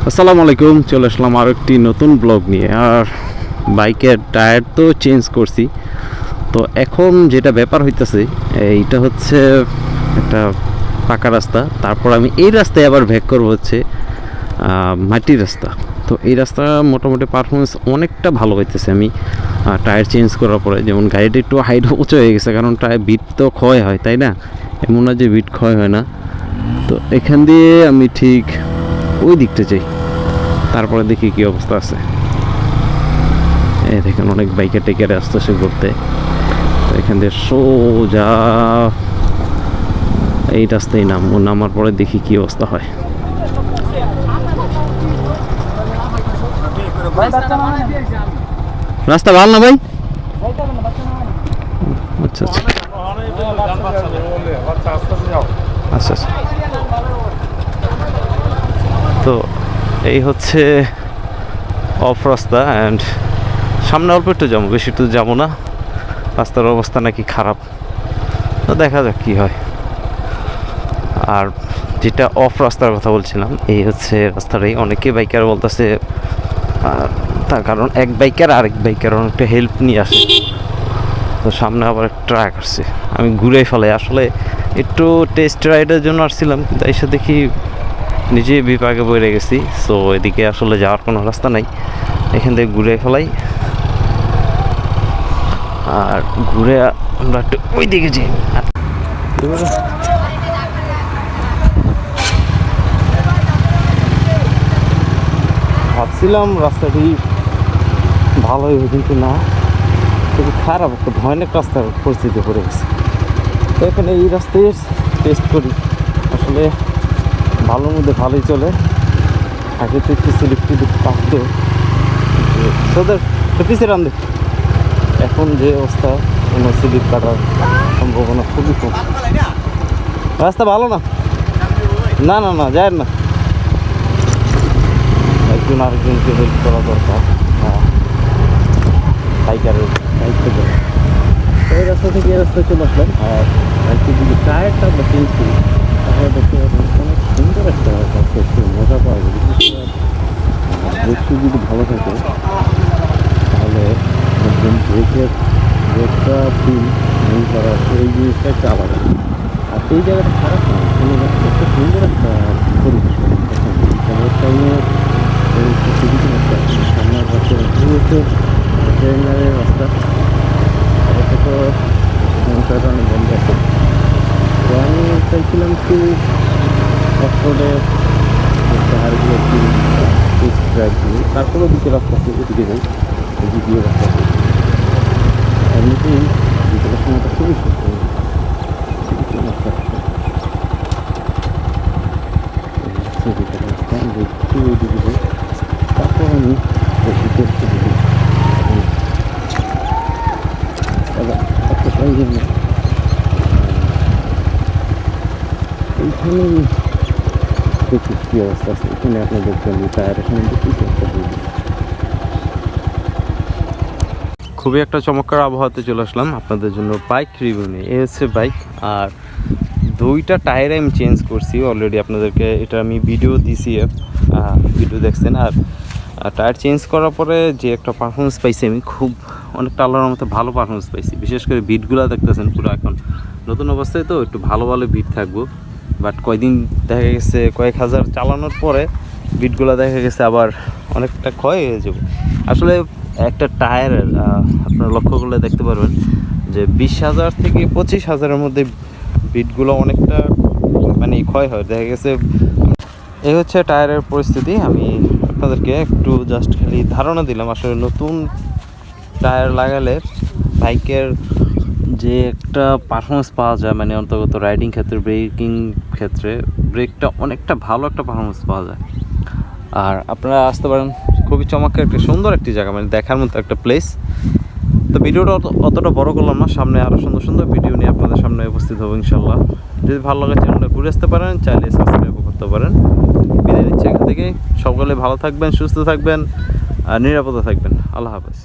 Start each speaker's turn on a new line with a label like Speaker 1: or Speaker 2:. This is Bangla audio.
Speaker 1: আসসালামু আলাইকুম, চলে আসলাম আর একটি নতুন ব্লগ নিয়ে। আর বাইকের টায়ার তো চেঞ্জ করছি, তো এখন যেটা ব্যাপার হইতেছে এইটা হচ্ছে একটা পাকা রাস্তা, তারপর আমি এই রাস্তায় আবার ব্যাক করবো হচ্ছে মাটির রাস্তা। তো এই রাস্তা মোটামুটি পারফরমেন্স অনেকটা ভালো হইতেছে আমি টায়ার চেঞ্জ করার পরে। যেমন গাড়িটা একটু হাইট উঁচু হয়ে গেছে, কারণ টায়ার বিট তো ক্ষয় হয়, তাই না? এমন না যে বিট ক্ষয় হয় না। তো এখান দিয়ে আমি ঠিক ওই দিকটা যাই, তারপরে দেখি কি অবস্থা আছে। দেখেন অনেক বাইকার টেকারে আসতেছে ঘুরতে। তো এখান থেকে সোজা এই রাস্তায় নামার পরে দেখি কি অবস্থা হয়। রাস্তা ভালো না ভাই? আচ্ছা আচ্ছা আচ্ছা আচ্ছা। তো এই হচ্ছে অফ রাস্তা, অ্যান্ড সামনে অল্প একটু যাবো, বেশি একটু যাবো না। রাস্তার অবস্থা নাকি খারাপ, তো দেখা যাক কী হয়। আর যেটা অফ রাস্তার কথা বলছিলাম, এই হচ্ছে রাস্তাটাই অনেকে বাইকার বলতেছে, তার কারণ এক বাইকার আরেক বাইকার অনেকটা হেল্প নিয়ে আসে। তো সামনে আবার ট্রাক আসছে, আমি ঘুরে ফেলাই। আসলে একটু টেস্ট রাইডের জন্য আসছিলাম, কিন্তু এসে দেখি নিজে বিপাকে পড়ে গেছি। সো এদিকে আসলে যাওয়ার কোনো রাস্তা নাই, এখান থেকে ঘুরে ফেলাই। আর ঘুরে আমরা একটু ওই দিকে যাই। ভাবছিলাম রাস্তাটি ভালো হইবে, কিন্তু না, খুবই খারাপ, একটা ভয়ানক রাস্তার পরিস্থিতি পড়ে গেছে। তো এখানে এই রাস্তায় টেস্ট করি, আসলে ভালোর মধ্যে ভালোই চলে। আগে তো একটু সিলেক্টিভ পাকতো, তোদের পিছিয়ে রান দেখ। এখন যে অবস্থা, কোনো স্লিপ কাটার সম্ভাবনা খুবই কম। রাস্তা ভালো না, না না না যায় না। একজন আরেকজনকে হেল্প করা দরকার, বাইকারের দায়িত্ব দেয়। এই রাস্তা থেকে এই রাস্তায় চলে আসলাম। আর বাইকের যদি টায়ারটা আমরা চেঞ্জ করি, তাহলে দেখতে পাবেন অনেক সুন্দর একটা রাস্তা, একটু মজা পাওয়া যাবে। বিশেষ করে ব্রেকটি যদি ভালো থাকে, তাহলে একদম ব্রেকটা ফিল মেন করার এই জিনিসটা একটা আলাদা। আর এই জায়গাটা খারাপ না, কোনো একটা সুন্দর একটা পরিবেশ। টাইমে সামনে রাস্তা হচ্ছে ট্রেনের রাস্তা, এটা তো সংসারটা অনেক বন্ধ আছে। তো আমি চাইছিলাম একটু অফরোডে পাহাড়গুলো একটু টেস্ট ড্রাইভ করি, তারপরেও দিকে রাস্তা আছে, ওদিকে যাই, দ্বিতীয় রাস্তা আছে। এমনিতেই বিকেলের সময়টা খুবই সুন্দর রাস্তা। রাস্তা আমি দেখছি ওইদিকে যাই, তারপর আমি ওদিকে একটু দিকে এইখানে দেখি কী অবস্থা আছে। এখানে আপনি দেখবেন যে টায়ার এখানে দেখি একটা খুবই একটা চমৎকার আবহাওয়াতে চলে আসলাম আপনাদের জন্য বাইক রিভিউ নিয়ে। এই হচ্ছে বাইক, আর দুইটা টায়ার আমি চেঞ্জ করছি অলরেডি। আপনাদেরকে এটা আমি ভিডিও দিছি, ভিডিও দেখছেন। আর টায়ার চেঞ্জ করার পরে যে একটা পারফরমেন্স পাইছি আমি, খুব অনেকটা আল্লাহর মতো ভালো পারফরমেন্স পাইছি। বিশেষ করে বিটগুলো দেখতেছেন পুরো এখন নতুন অবস্থায়, তো একটু ভালো ভালো বিট থাকবো। বাট কয়দিন দেখা গেছে কয়েক হাজার চালানোর পরে বিটগুলো দেখা গেছে আবার অনেকটা ক্ষয় হয়ে যাবে। আসলে একটা টায়ারের আপনারা লক্ষ্য করলে দেখতে পারবেন যে 20,000 থেকে 25,000-এর মধ্যে বিটগুলো অনেকটা মানে ক্ষয় হয় দেখা গেছে। এই হচ্ছে টায়ারের পরিস্থিতি। আমি আপনাদেরকে একটু জাস্ট খালি ধারণা দিলাম। আসলে নতুন টায়ার লাগালে বাইকের যে একটা পারফরমেন্স পাওয়া যায়, মানে অন্তর্গত রাইডিং ক্ষেত্রে, ব্রেকিং ক্ষেত্রে ব্রেকটা অনেকটা ভালো একটা পারফরমেন্স পাওয়া যায়। আর আপনারা আসতে পারেন, খুবই চমৎকার একটা সুন্দর একটি জায়গা, মানে দেখার মতো একটা প্লেস। তো ভিডিওটা অতটা বড় করলাম না, সামনে আরও সুন্দর সুন্দর ভিডিও নিয়ে আপনাদের সামনে উপস্থিত হবো ইনশাল্লাহ। যদি ভালো লাগে চ্যানেলটা ঘুরে আসতে পারেন, চাইলে সাবস্ক্রাইব করতে পারেন। বিদায় নিচ্ছে এখান থেকে। সকলে ভালো থাকবেন, সুস্থ থাকবেন আর নিরাপদে থাকবেন। আল্লাহ হাফেজ।